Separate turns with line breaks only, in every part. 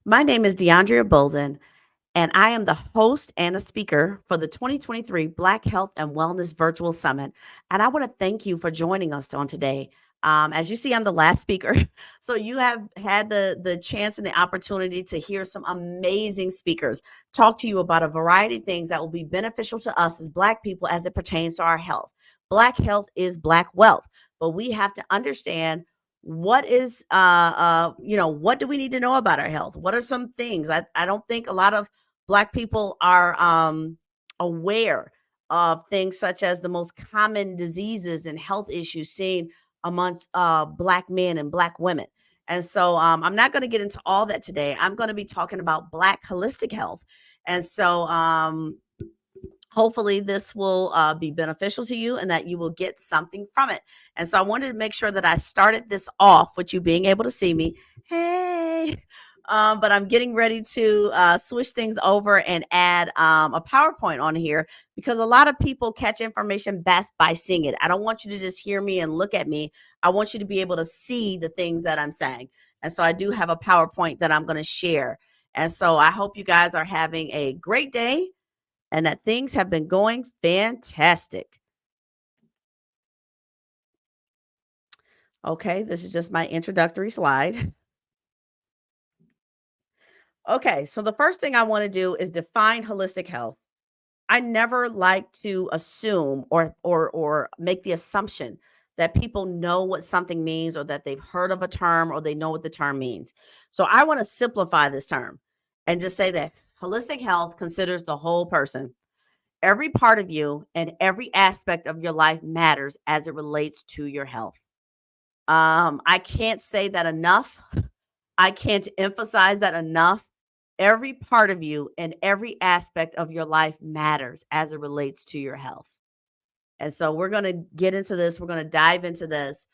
My name is DeAndrea Bolden, and I am the host and a speaker for the 2023 Black Health and Wellness Virtual Summit. And I want to thank you for joining us on today. As you see, I'm the last speaker. So you have had the chance and the opportunity to hear some amazing speakers talk to you about a variety of things that will be beneficial to us as Black people as it pertains to our health. Black health is Black wealth, but we have to understand what is what do we need to know about our health. What are some things I don't think a lot of Black people are aware of things such as the most common diseases and health issues seen amongst Black men and Black women. And so I'm not going to get into all that today. I'm going to be talking about Black holistic health. And so hopefully this will be beneficial to you and that you will get something from it. And so I wanted to make sure that I started this off with you being able to see me. Hey. But I'm getting ready to switch things over and add a PowerPoint on here because a lot of people catch information best by seeing it. I don't want you to just hear me and look at me. I want you to be able to see the things that I'm saying. And so I do have a PowerPoint that I'm going to share. And so I hope you guys are having a great day and that things have been going fantastic. Okay, this is just my introductory slide. Okay, so the first thing I want to do is define holistic health. I never like to assume or make the assumption that people know what something means or that they've heard of a term or they know what the term means. So I want to simplify this term and just say that holistic health considers the whole person. Every part of you and every aspect of your life matters as it relates to your health. I can't say that enough. I can't emphasize that enough. Every part of you and every aspect of your life matters as it relates to your health. And so we're going to get into this. We're going to dive into this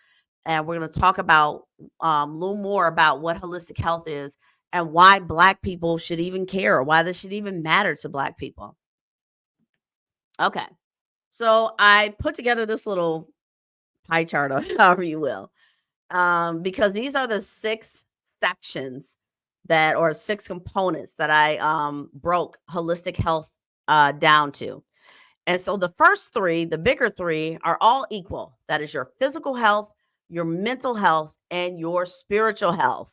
and we're going to talk about a little more about what holistic health is and why Black people should even care or why this should even matter to Black people. Okay. So I put together this little pie chart or however you will, because these are the six sections that or six components that I broke holistic health down to. And so the first three, the bigger three, are all equal. That is your physical health, your mental health, and your spiritual health.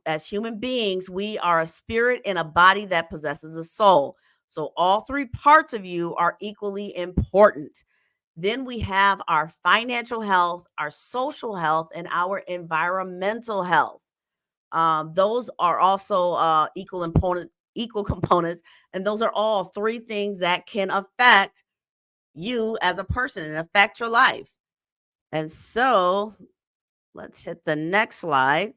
As human beings, we are a spirit in a body that possesses a soul. So all three parts of you are equally important. Then we have our financial health, our social health, and our environmental health. Those are also equal components, and those are all three things that can affect you as a person and affect your life. And so, let's hit the next slide.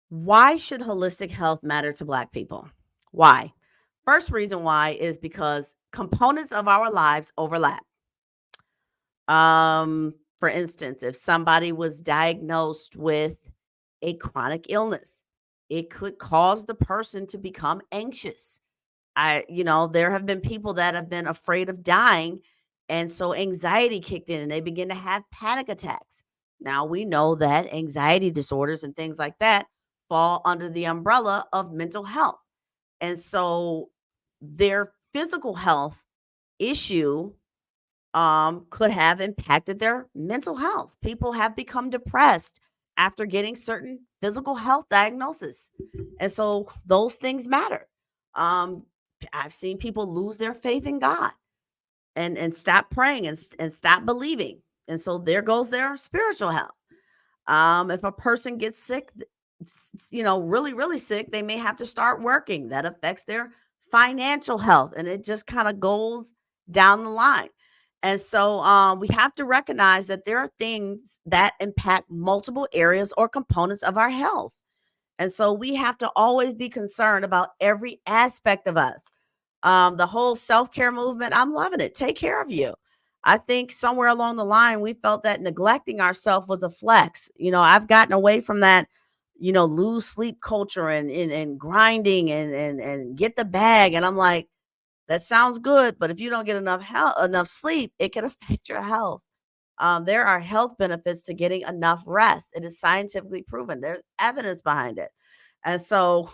Why should holistic health matter to Black people? Why? First reason why is because components of our lives overlap. For instance, if somebody was diagnosed with a chronic illness, it could cause the person to become anxious. There have been people that have been afraid of dying, and so anxiety kicked in and they begin to have panic attacks. Now we know that anxiety disorders and things like that fall under the umbrella of mental health. And so their physical health issue could have impacted their mental health. People have become depressed after getting certain physical health diagnosis. And so those things matter. Um, I've seen people lose their faith in God and stop praying and stop believing. And so there goes their spiritual health. If a person gets sick, really, really sick, they may have to start working. That affects their financial health. And it just kind of goes down the line. And so we have to recognize that there are things that impact multiple areas or components of our health. And so we have to always be concerned about every aspect of us. The whole self-care movement, I'm loving it. Take care of you. I think somewhere along the line, we felt that neglecting ourselves was a flex. I've gotten away from that, lose sleep culture and grinding and get the bag. And I'm like, that sounds good, but if you don't get enough sleep, it can affect your health. There are health benefits to getting enough rest. It is scientifically proven. There's evidence behind it. And so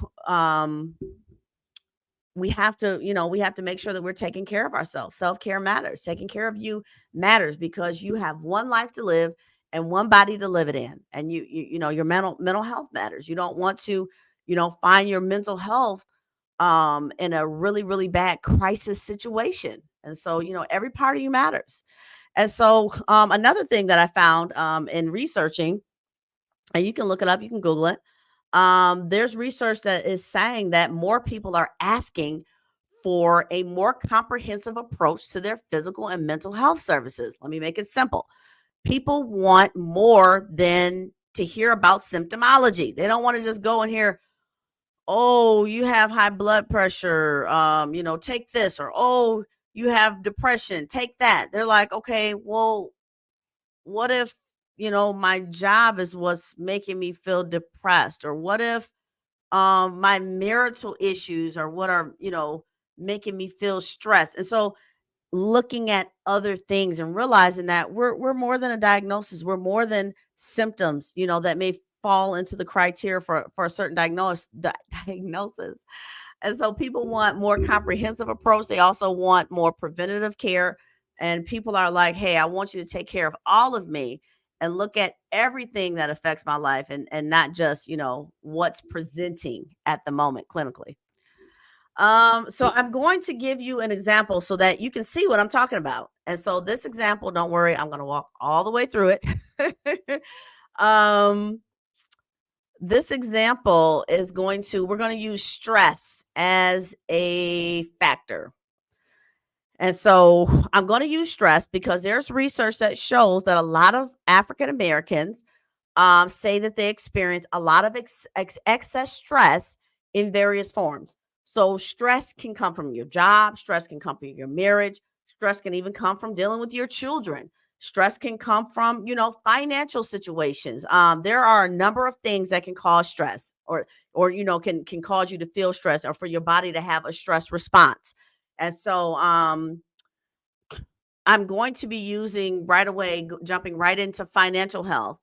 we have to, we have to make sure that we're taking care of ourselves. Self-care matters. Taking care of you matters because you have one life to live and one body to live it in. And your mental health matters. You don't want to, find your mental health in a really, really bad crisis situation. And so, every part of you matters. And so, another thing that I found in researching, and you can look it up, you can Google it. There's research that is saying that more people are asking for a more comprehensive approach to their physical and mental health services. Let me make it simple. People want more than to hear about symptomology. They don't want to just go and hear, oh, you have high blood pressure, take this, or oh, you have depression, take that. They're like, okay, well, what if, my job is what's making me feel depressed? Or what if my marital issues are what are, making me feel stressed? And so looking at other things and realizing that we're more than a diagnosis, we're more than symptoms, that may fall into the criteria for a certain diagnosis. And so people want more comprehensive approach. They also want more preventative care. And people are like, hey, I want you to take care of all of me and look at everything that affects my life, and not just, what's presenting at the moment clinically. So I'm going to give you an example so that you can see what I'm talking about. And so this example, don't worry, I'm going to walk all the way through it. um, this example is we're going to use stress as a factor. And so I'm going to use stress because there's research that shows that a lot of African Americans say that they experience a lot of excess stress in various forms. So, stress can come from your job, stress can come from your marriage, stress can even come from dealing with your children. Stress can come from, financial situations. There are a number of things that can cause stress, or can cause you to feel stress, or for your body to have a stress response. And so, I'm going to be using right away, jumping right into financial health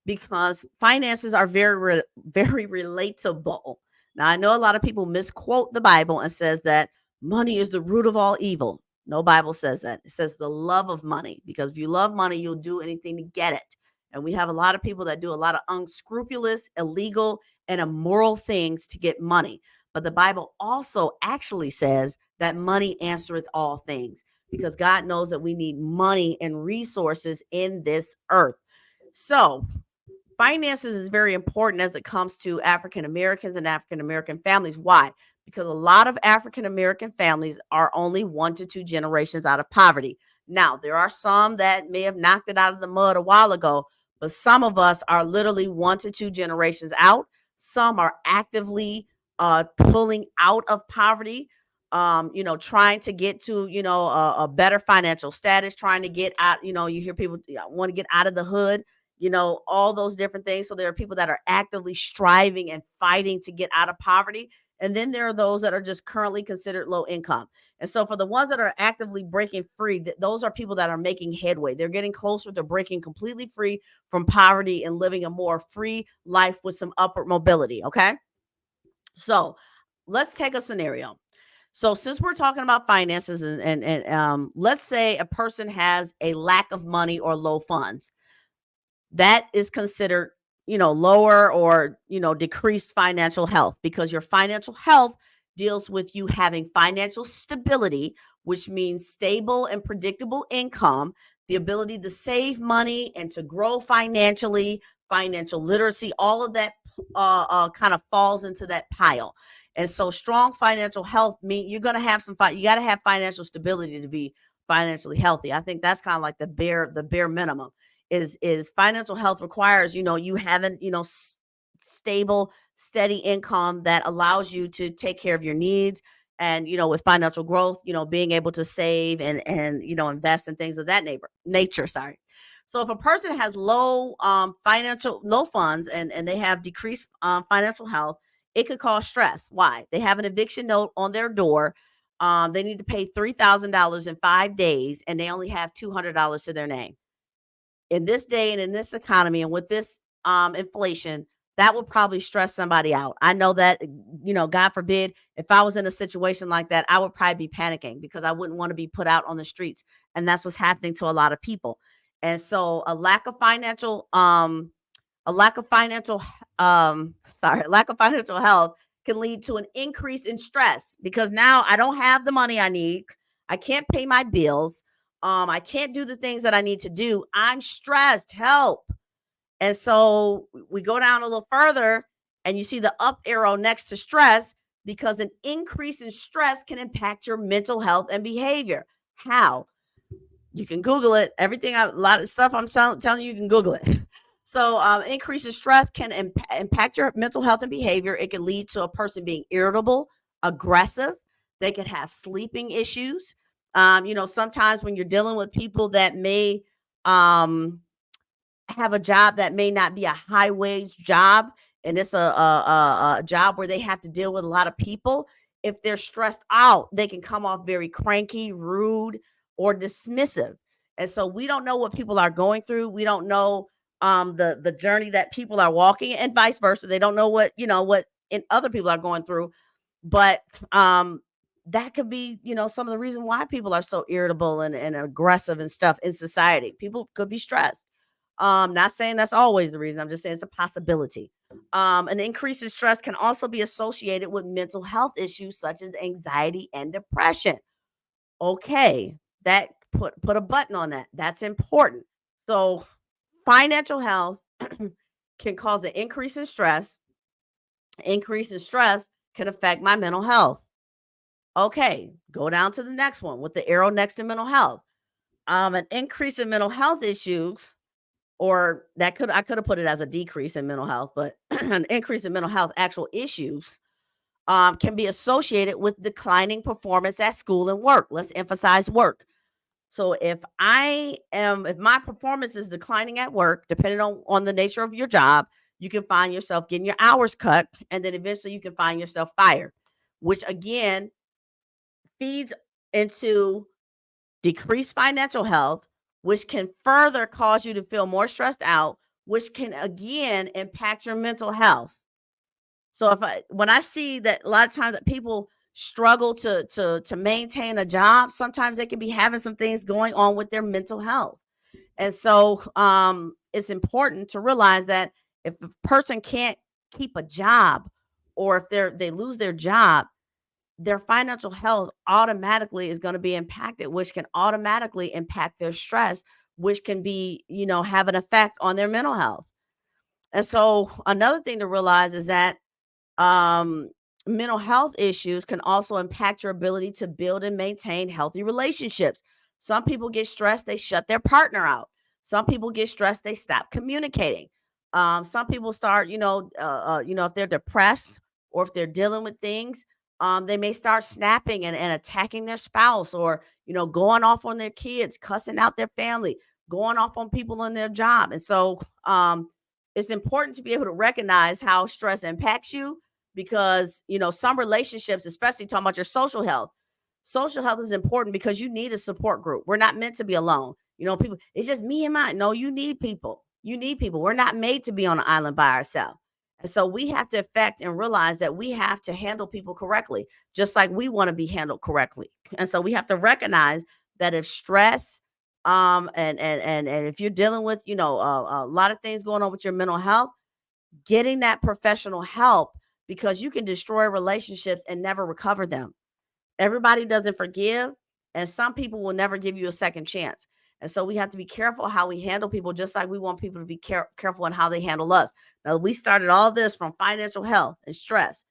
because finances are very relatable. Now, I know a lot of people misquote the Bible and says that money is the root of all evil. No Bible says that. It says the love of money, because if you love money, you'll do anything to get it. And we have a lot of people that do a lot of unscrupulous, illegal, and immoral things to get money. But the Bible also actually says that money answereth all things, because God knows that we need money and resources in this earth. So, finances is very important as it comes to African Americans and African American families. Why? Because a lot of African American families are only 1 to 2 generations out of poverty. Now, there are some that may have knocked it out of the mud a while ago, but some of us are literally 1 to 2 generations out. Some are actively pulling out of poverty, trying to get to, a better financial status, trying to get out, you hear people want to get out of the hood, all those different things. So there are people that are actively striving and fighting to get out of poverty. And then there are those that are just currently considered low income. And so for the ones that are actively breaking free, those are people that are making headway. They're getting closer to breaking completely free from poverty and living a more free life with some upward mobility. Okay. So let's take a scenario. So since we're talking about finances, and let's say a person has a lack of money or low funds, that is considered, lower or, decreased financial health, because your financial health deals with you having financial stability, which means stable and predictable income, the ability to save money and to grow financially, financial literacy, all of that kind of falls into that pile. And so strong financial health mean you're going to have you got to have financial stability to be financially healthy. I think that's kind of like the bare minimum. Is financial health requires, you having, stable, steady income that allows you to take care of your needs. And, with financial growth, being able to save and invest in things of that nature. Sorry. So if a person has low funds, and they have decreased financial health, it could cause stress. Why? They have an eviction note on their door. They need to pay $3,000 in 5 days, and they only have $200 to their name. in this day and in this economy and with this inflation, that would probably stress somebody out. I know that, God forbid, if I was in a situation like that, I would probably be panicking because I wouldn't want to be put out on the streets. And that's what's happening to a lot of people. And so a lack of financial lack of financial health can lead to an increase in stress because now I don't have the money I need. I can't pay my bills. I can't do the things that I need to do. I'm stressed. Help. And so we go down a little further and you see the up arrow next to stress because an increase in stress can impact your mental health and behavior. How? You can Google it. A lot of stuff I'm telling you, you can Google it. So, increase in stress can impact your mental health and behavior. It can lead to a person being irritable, aggressive. They could have sleeping issues. Sometimes when you're dealing with people that may um, have a job that may not be a high wage job, and it's a job where they have to deal with a lot of people. If they're stressed out, they can come off very cranky, rude, or dismissive. And so we don't know what people are going through. We don't know the journey that people are walking, and vice versa. They don't know what in other people are going through. But that could be, some of the reason why people are so irritable and aggressive and stuff in society. People could be stressed. Not saying that's always the reason. I'm just saying it's a possibility. An increase in stress can also be associated with mental health issues such as anxiety and depression. Okay, that put a button on that. That's important. So, financial health can cause an increase in stress. Increase in stress can affect my mental health. Okay, go down to the next one with the arrow next to mental health. An increase in mental health issues, or I could have put it as a decrease in mental health, but an increase in mental health actual issues can be associated with declining performance at school and work. Let's emphasize work. So if my performance is declining at work, depending on the nature of your job, you can find yourself getting your hours cut, and then eventually you can find yourself fired, which again feeds into decreased financial health, which can further cause you to feel more stressed out, which can again impact your mental health. So when I see that a lot of times that people struggle to maintain a job, sometimes they can be having some things going on with their mental health. And so it's important to realize that if a person can't keep a job, or if they lose their job, their financial health automatically is going to be impacted, which can automatically impact their stress, which can be, have an effect on their mental health. And so another thing to realize is that um, mental health issues can also impact your ability to build and maintain healthy relationships. Some people get stressed, they shut their partner out. Some people get stressed, they stop communicating. Some people start, if they're depressed or if they're dealing with things, they may start snapping and attacking their spouse, or, going off on their kids, cussing out their family, going off on people in their job. And so it's important to be able to recognize how stress impacts you, because some relationships, especially talking about your social health is important because you need a support group. We're not meant to be alone. People, it's just me and mine. No, you need people. We're not made to be on an island by ourselves. And so we have to affect and realize that we have to handle people correctly, just like we want to be handled correctly. And so we have to recognize that if stress and if you're dealing with a lot of things going on with your mental health, getting that professional help, because you can destroy relationships and never recover them. Everybody doesn't forgive, and some people will never give you a second chance. And so we have to be careful how we handle people, just like we want people to be careful in how they handle us. Now, we started all this from financial health and stress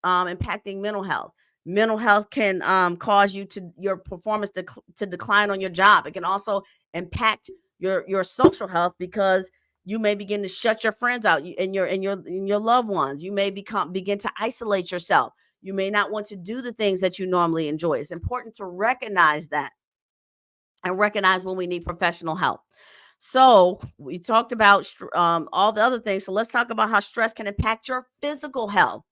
impacting mental health. Mental health can cause your performance to decline on your job. It can also impact your social health, because you may begin to shut your friends out, and your loved ones. You may begin to isolate yourself. You may not want to do the things that you normally enjoy. It's important to recognize that, and recognize when we need professional help. So we talked about all the other things. So let's talk about how stress can impact your physical health.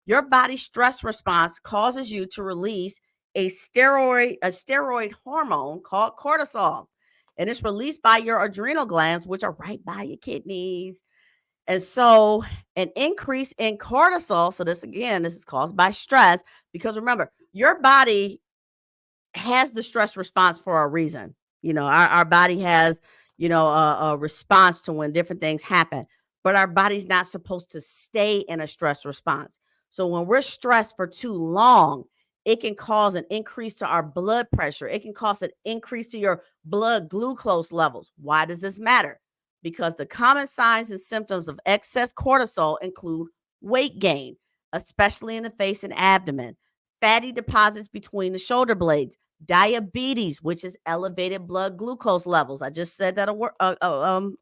Your body's stress response causes you to release a steroid hormone called cortisol. and it's released by your adrenal glands, which are right by your kidneys. And so an increase in cortisol, so this again, this is caused by stress, because remember, your body has the stress response for a reason. Our body has, a response to when different things happen, but our body's not supposed to stay in a stress response. So when we're stressed for too long, it can cause an increase to our blood pressure. It can cause an increase to your blood glucose levels. Why does this matter? Because the common signs and symptoms of excess cortisol include weight gain, especially in the face and abdomen, fatty deposits between the shoulder blades, diabetes, which is elevated blood glucose levels. I just said that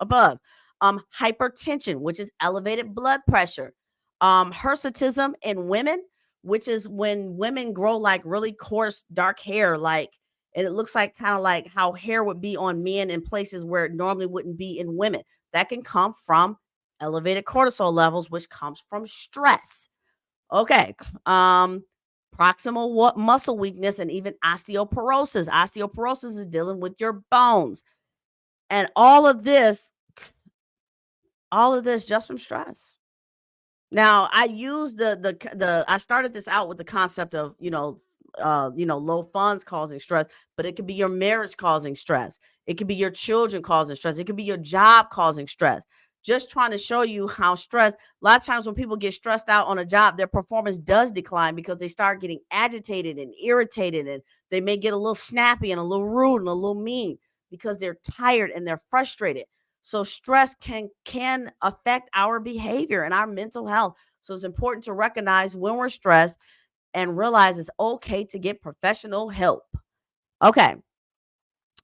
above. Hypertension, which is elevated blood pressure. Hirsutism in women, which is when women grow like really coarse, dark hair, and it looks like kind of like how hair would be on men in places where it normally wouldn't be in women. That can come from elevated cortisol levels, which comes from stress. Okay. Proximal muscle weakness and even osteoporosis. Osteoporosis is dealing with your bones. And all of this just from stress. Now, I use I started this out with the concept of, low funds causing stress, but it could be your marriage causing stress. It could be your children causing stress. It could be your job causing stress. Just trying to show you how stress, a lot of times when people get stressed out on a job, their performance does decline because they start getting agitated and irritated, and they may get a little snappy and a little rude and a little mean because they're tired and they're frustrated. So stress can affect our behavior and our mental health. So it's important to recognize when we're stressed and realize it's okay to get professional help. Okay.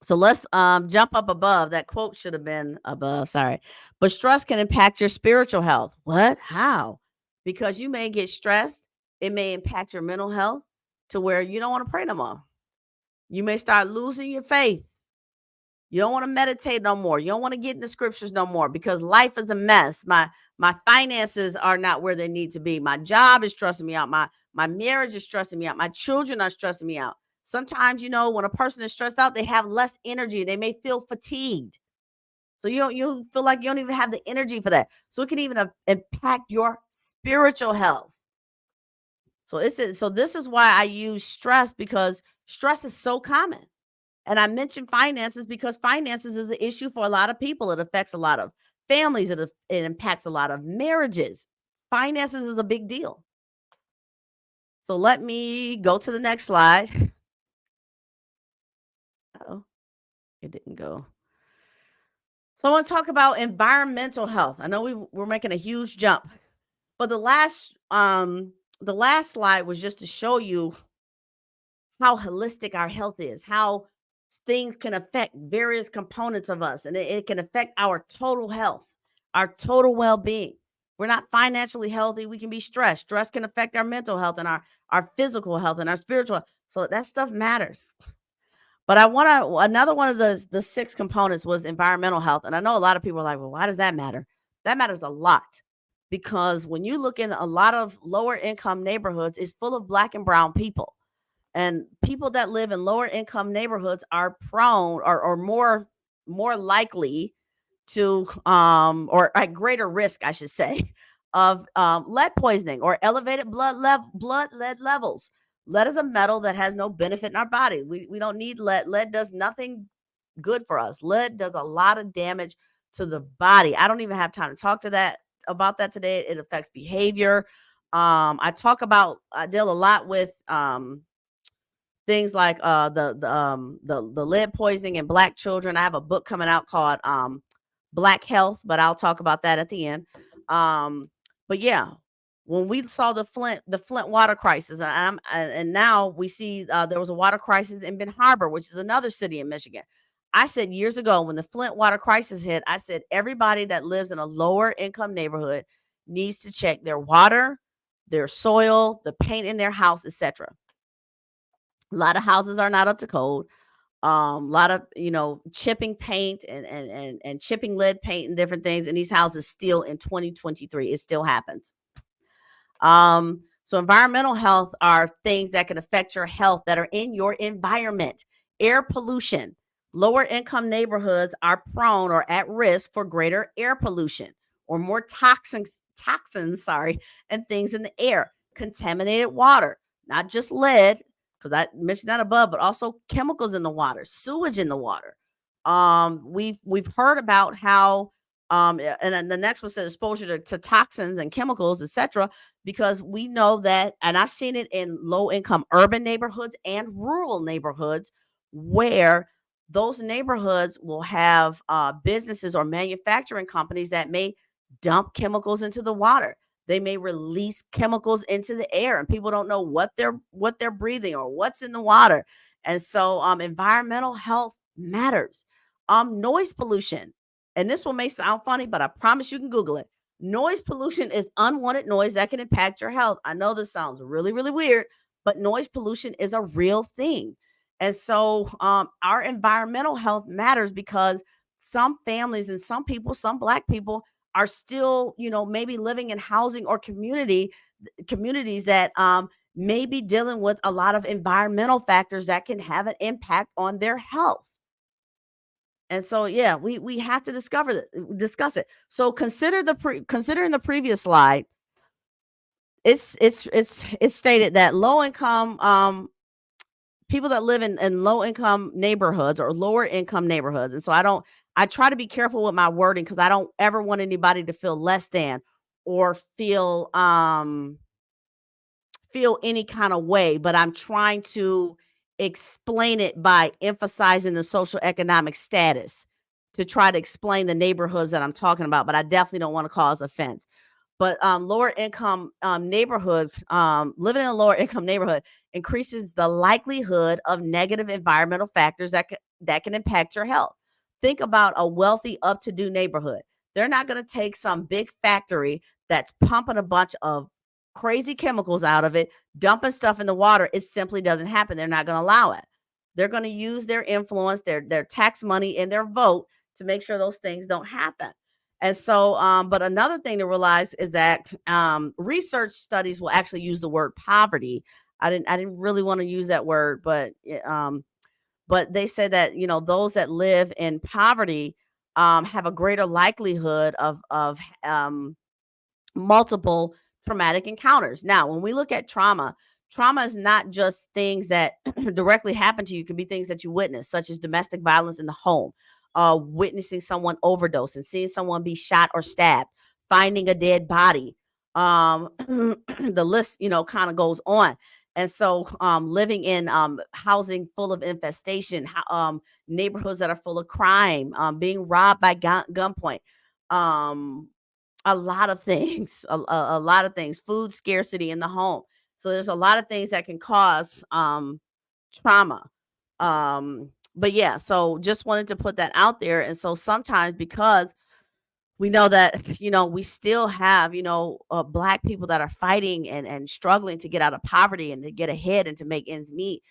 So let's jump up above. That quote should have been above, sorry. But stress can impact your spiritual health. What? How? Because you may get stressed, it may impact your mental health to where you don't want to pray no more. You may start losing your faith. You don't want to meditate no more. You don't want to get in the scriptures no more because life is a mess. My finances are not where they need to be. My job is stressing me out. My marriage is stressing me out. My children are stressing me out. Sometimes, when a person is stressed out, they have less energy. They may feel fatigued. So you feel like you don't even have the energy for that. So it can even impact your spiritual health. So this is why I use stress, because stress is so common. And I mentioned finances because finances is the issue for a lot of people. It affects a lot of families. It impacts a lot of marriages. Finances is a big deal. So let me go to the next slide. Oh, it didn't go. So I want to talk about environmental health. I know we're making a huge jump, but the last slide was just to show you how holistic our health is, how things can affect various components of us, and it can affect our total health, our total well-being. We're not financially healthy, we can be stressed. Stress can affect our mental health and our physical health and our spiritual. So that stuff matters. But I want to another one of the six components was environmental health. And I know a lot of people are like, well, why does that matter? That matters a lot because when you look in a lot of lower income neighborhoods, it's full of black and brown people. And people that live in lower income neighborhoods are prone or more likely to or at greater risk, I should say, of lead poisoning or elevated blood lead levels. Lead is a metal that has no benefit in our body. We don't need lead. Lead does nothing good for us. Lead does a lot of damage to the body. I don't even have time to talk to that about that today. It affects behavior. I deal a lot with things like the lead poisoning in black children. I have a book coming out called Black Health, but I'll talk about that at the end. But yeah, when we saw the Flint water crisis, and now we see there was a water crisis in Ben Harbor, which is another city in Michigan. I said years ago when the Flint water crisis hit, I said everybody that lives in a lower income neighborhood needs to check their water, their soil, the paint in their house, etc. A lot of houses are not up to code. A lot of chipping paint and chipping lead paint and different things in these houses still in 2023. It still happens. So environmental health are things that can affect your health that are in your environment. Air pollution. Lower income neighborhoods are prone or at risk for greater air pollution or more toxins, sorry, and things in the air. Contaminated water, not just lead, because I mentioned that above, but also chemicals in the water, sewage in the water. We've heard about how and then the next one says exposure to toxins and chemicals, etc. Because we know that, and I've seen it in low income urban neighborhoods and rural neighborhoods where those neighborhoods will have businesses or manufacturing companies that may dump chemicals into the water. They may release chemicals into the air, and people don't know what they're breathing or what's in the water. And so, environmental health matters. Noise pollution, and this one may sound funny, but I promise you can Google it. Noise pollution is unwanted noise that can impact your health. I know this sounds really, really weird, but noise pollution is a real thing. And so our environmental health matters because some families and some people, some Black people, are still, maybe living in housing or communities that may be dealing with a lot of environmental factors that can have an impact on their health. And so, yeah, we have to discuss it. So considering the previous slide, it's stated that low income people that live in low income neighborhoods or lower income neighborhoods. And so I try to be careful with my wording because I don't ever want anybody to feel less than or feel any kind of way, but I'm trying to explain it by emphasizing the social economic status to try to explain the neighborhoods that I'm talking about, but I definitely don't want to cause offense. But lower income neighborhoods, living in a lower income neighborhood increases the likelihood of negative environmental factors that can impact your health. Think about a wealthy, up-to-do neighborhood. They're not going to take some big factory that's pumping a bunch of crazy chemicals out of it, dumping stuff in the water. It simply doesn't happen. They're not going to allow it. They're going to use their influence, their tax money, and their vote to make sure those things don't happen. And so, but another thing to realize is that research studies will actually use the word poverty. I didn't really want to use that word, but they said that those that live in poverty have a greater likelihood of multiple traumatic encounters. Now, when we look at trauma is not just things that directly happen to you. It could be things that you witness, such as domestic violence in the home, witnessing someone overdose and seeing someone be shot or stabbed, finding a dead body. The list, kind of goes on. And so, living in housing full of infestation, neighborhoods that are full of crime, being robbed by gunpoint, um, a lot of things, a lot of things, food scarcity in the home. So there's a lot of things that can cause trauma. But yeah, so just wanted to put that out there. And so sometimes because we know that, we still have, Black people that are fighting and struggling to get out of poverty and to get ahead and to make ends meet,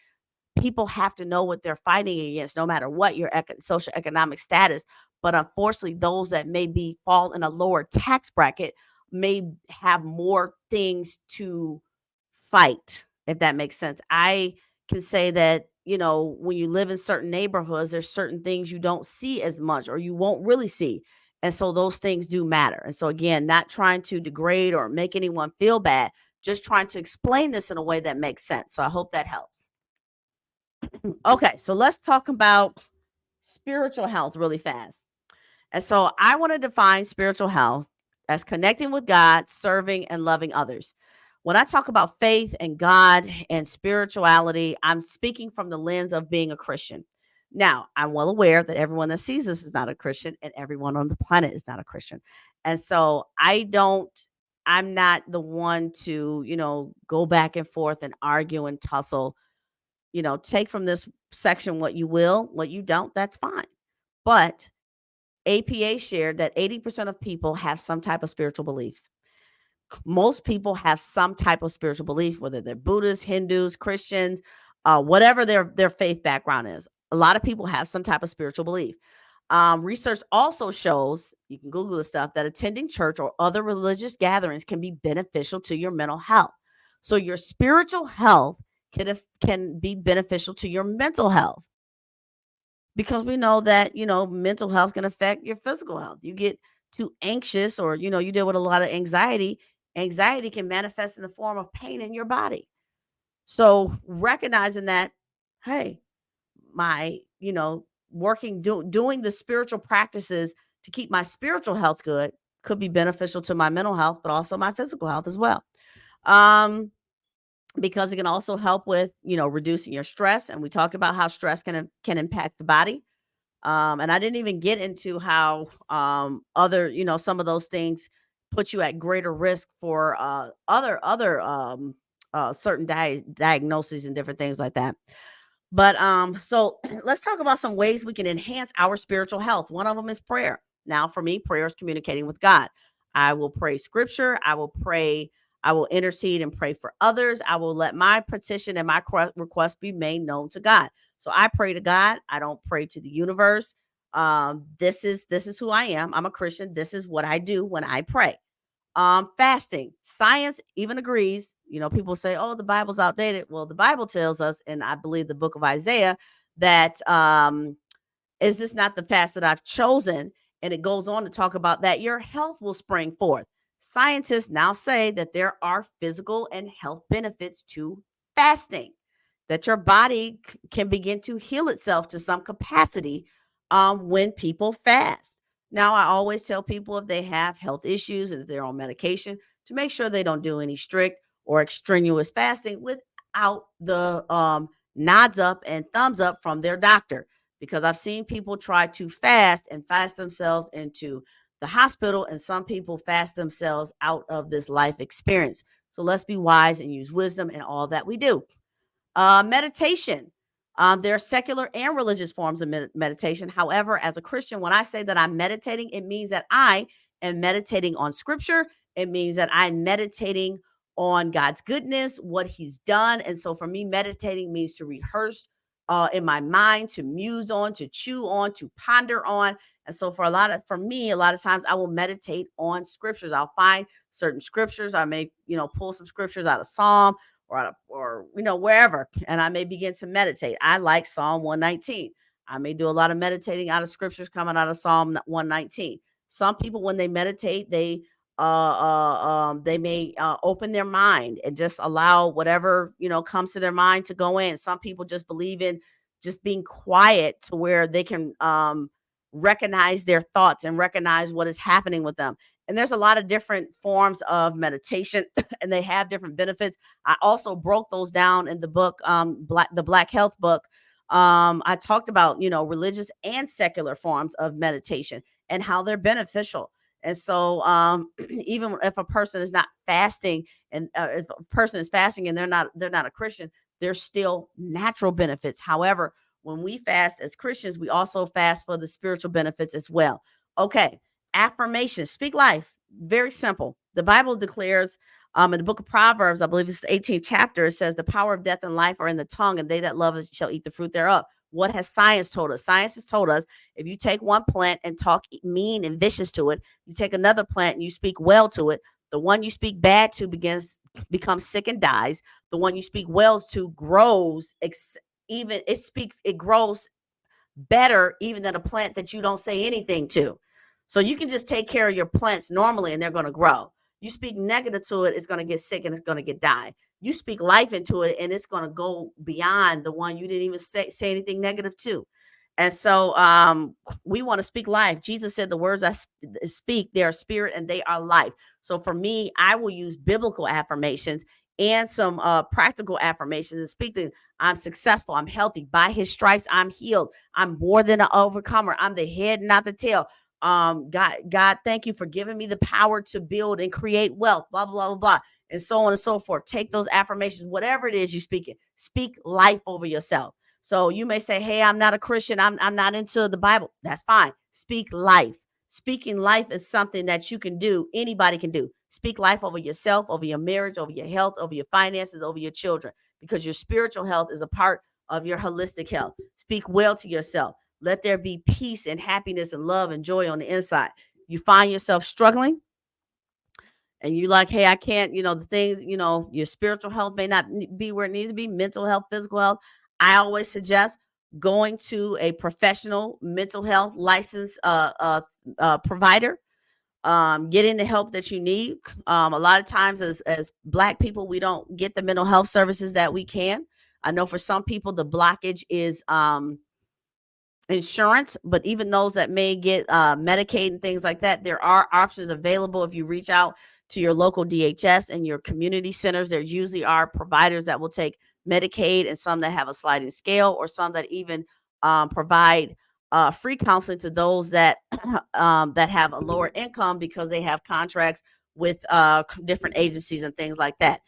people have to know what they're fighting against, no matter what your social economic status. But unfortunately, those that maybe fall in a lower tax bracket may have more things to fight, if that makes sense. I can say that, when you live in certain neighborhoods, there's certain things you don't see as much or you won't really see. And so those things do matter. And so, again, not trying to degrade or make anyone feel bad, just trying to explain this in a way that makes sense. So I hope that helps. Okay, so let's talk about spiritual health really fast. And so I want to define spiritual health as connecting with God, serving, and loving others. When I talk about faith and God and spirituality, I'm speaking from the lens of being a Christian. Now, I'm well aware that everyone that sees this is not a Christian and everyone on the planet is not a Christian. And so I'm not the one to, go back and forth and argue and tussle. Take from this section what you will, what you don't, that's fine. But APA shared that 80% of people have some type of spiritual beliefs. Most people have some type of spiritual belief, whether they're Buddhists, Hindus, Christians, whatever their faith background is. A lot of people have some type of spiritual belief. Research also shows, you can Google this stuff, that attending church or other religious gatherings can be beneficial to your mental health. So your spiritual health can be beneficial to your mental health. because we know that, mental health can affect your physical health. You get too anxious, or, you deal with a lot of anxiety. Anxiety can manifest in the form of pain in your body. So recognizing that, hey, my, doing the spiritual practices to keep my spiritual health good could be beneficial to my mental health, but also my physical health as well. Um, because it can also help with, reducing your stress. And we talked about how stress can impact the body. And I didn't even get into how other, some of those things put you at greater risk for other certain diagnoses and different things like that. But so let's talk about some ways we can enhance our spiritual health. One of them is prayer. Now, for me, prayer is communicating with God. I will pray scripture. I will intercede and pray for others. I will let my petition and my request be made known to God. So I pray to God. I don't pray to the universe. This is who I am. I'm a Christian. This is what I do when I pray. Fasting. Science even agrees. People say, "Oh, the Bible's outdated." Well, the Bible tells us, and I believe the book of Isaiah, that is this not the fast that I've chosen? And it goes on to talk about that your health will spring forth. Scientists now say that there are physical and health benefits to fasting, that your body can begin to heal itself to some capacity when people fast. Now, I always tell people if they have health issues and if they're on medication to make sure they don't do any strict or extraneous fasting without the nods up and thumbs up from their doctor, because I've seen people try to fast and fast themselves into the hospital, and some people fast themselves out of this life experience. So let's be wise and use wisdom in all that we do. Meditation. There are secular and religious forms of meditation. However, as a Christian, when I say that I'm meditating, it means that I am meditating on scripture. It means that I'm meditating on God's goodness, what he's done. And so for me, meditating means to rehearse in my mind, to muse on, to chew on, to ponder on. And so for me, a lot of times I will meditate on scriptures. I'll find certain scriptures. I may, pull some scriptures out of Psalm or wherever, and I may begin to meditate. I like Psalm 119. I may do a lot of meditating out of scriptures coming out of Psalm 119. Some people, when they meditate, they may open their mind and just allow whatever comes to their mind to go in. Some people just believe in just being quiet to where they can recognize their thoughts and recognize what is happening with them. And there's a lot of different forms of meditation and they have different benefits. I also broke those down in the book, the Black Health book. I talked about, religious and secular forms of meditation and how they're beneficial. And so, even if a person is not fasting, and if a person is fasting and they're not a Christian, there's still natural benefits. However, when we fast as Christians, we also fast for the spiritual benefits as well. Okay, affirmation, speak life. Very simple. The Bible declares in the book of Proverbs, I believe it's the 18th chapter, it says, "The power of death and life are in the tongue, and they that love it shall eat the fruit thereof." What has science told us? Science has told us if you take one plant and talk mean and vicious to it, you take another plant and you speak well to it, the one you speak bad to becomes sick and dies. The one you speak well to grows, it grows better even than a plant that you don't say anything to. So you can just take care of your plants normally and they're going to grow. You speak negative to it, it's going to get sick and it's going to get die. You speak life into it and it's going to go beyond the one you didn't even say anything negative to. And so we want to speak life. Jesus said the words I speak, they are spirit and they are life. So for me, I will use biblical affirmations and some practical affirmations and speak to, I'm successful, I'm healthy, by his stripes I'm healed, I'm more than an overcomer, I'm the head, not the tail. God, thank you for giving me the power to build and create wealth, blah, blah, blah, blah, and so on and so forth. Take those affirmations, whatever it is you speak it, speak life over yourself. So you may say, hey, I'm not a Christian, I'm not into the Bible. That's fine. Speak life. Speaking life is something that you can do, anybody can do. Speak life over yourself, over your marriage, over your health, over your finances, over your children, because your spiritual health is a part of your holistic health. Speak well to yourself. Let there be peace and happiness and love and joy on the inside. You find yourself struggling and you like, hey, I can't, the things, your spiritual health may not be where it needs to be, mental health, physical health. I always suggest going to a professional mental health license provider, getting the help that you need. A lot of times, as Black people, we don't get the mental health services that we can. I know for some people, the blockage is insurance, but even those that may get Medicaid and things like that, there are options available if you reach out to your local DHS and your community centers. There usually are providers that will take Medicaid, and some that have a sliding scale, or some that even provide free counseling to those that that have a lower income because they have contracts with different agencies and things like that.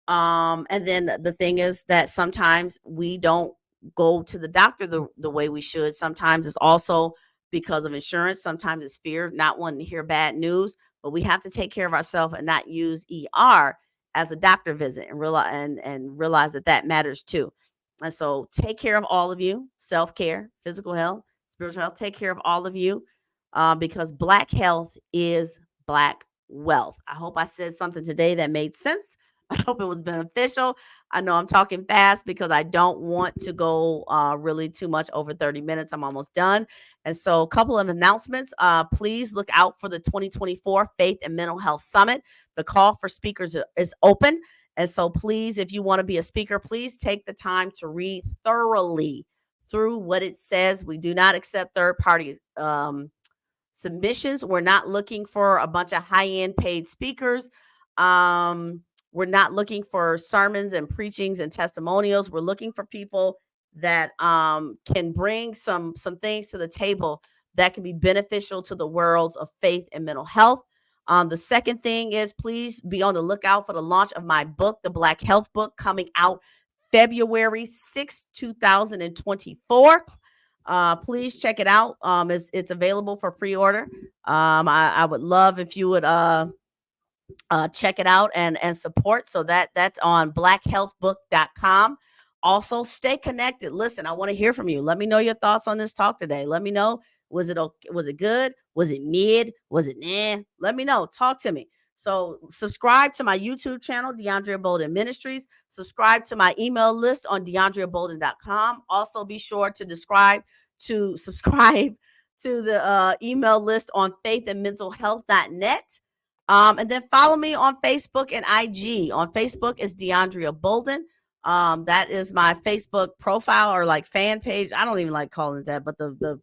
And then the thing is that sometimes we don't go to the doctor the way we should. Sometimes it's also because of insurance. Sometimes it's fear, not wanting to hear bad news. But we have to take care of ourselves and not use ER as a doctor visit, and realize that that matters too. And so take care of all of you. Self care, physical health, spiritual health. Take care of all of you, because Black health is Black wealth. I hope I said something today that made sense. I hope it was beneficial. I know I'm talking fast because I don't want to go really too much over 30 minutes. I'm almost done. And so, a couple of announcements. Please look out for the 2024 Faith and Mental Health Summit. The call for speakers is open. And so, please, if you want to be a speaker, please take the time to read thoroughly through what it says. We do not accept third party submissions. We're not looking for a bunch of high end paid speakers. Um, we're not looking for sermons and preachings and testimonials. We're looking for people that can bring some things to the table that can be beneficial to the worlds of faith and mental health. The second thing is, please be on the lookout for the launch of my book, The Black Health Book, coming out February 6, 2024. Please check it out. It's available for pre-order. I would love if you would check it out and support. So that's on blackhealthbook.com. Also, stay connected. Listen, I want to hear from you. Let me know your thoughts on this talk today. Let me know, was it okay? Was it good? Was it mid? Was it nah? Let me know. Talk to me. So subscribe to my YouTube channel, DeAndrea Bolden Ministries. Subscribe to my email list on DeAndreaBolden.com. Also, be sure to subscribe to the email list on faithandmentalhealth.net. And then follow me on Facebook and IG. On Facebook is DeAndrea Bolden. That is my Facebook profile, or like fan page. I don't even like calling it that, but the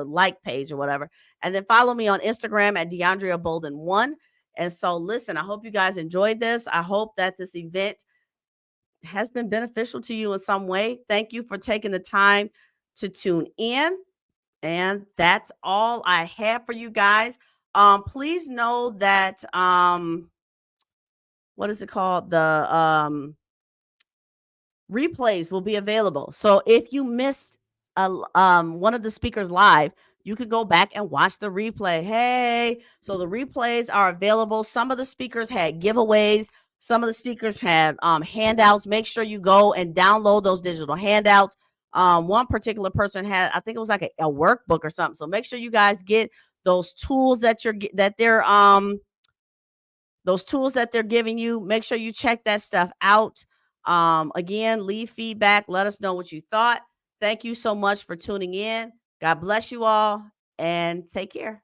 like page or whatever. And then follow me on Instagram at DeAndrea Bolden 1. And so, listen, I hope you guys enjoyed this. I hope that this event has been beneficial to you in some way. Thank you for taking the time to tune in. And that's all I have for you guys. Please know that what is it called? The replays will be available. So if you missed one of the speakers live, you can go back and watch the replay. Hey, so the replays are available. Some of the speakers had giveaways. Some of the speakers had handouts. Make sure you go and download those digital handouts. One particular person had, I think it was like a workbook or something. So make sure you guys get those tools those tools that they're giving you. Make sure you check that stuff out. Again, leave feedback. Let us know what you thought. Thank you so much for tuning in. God bless you all, and take care.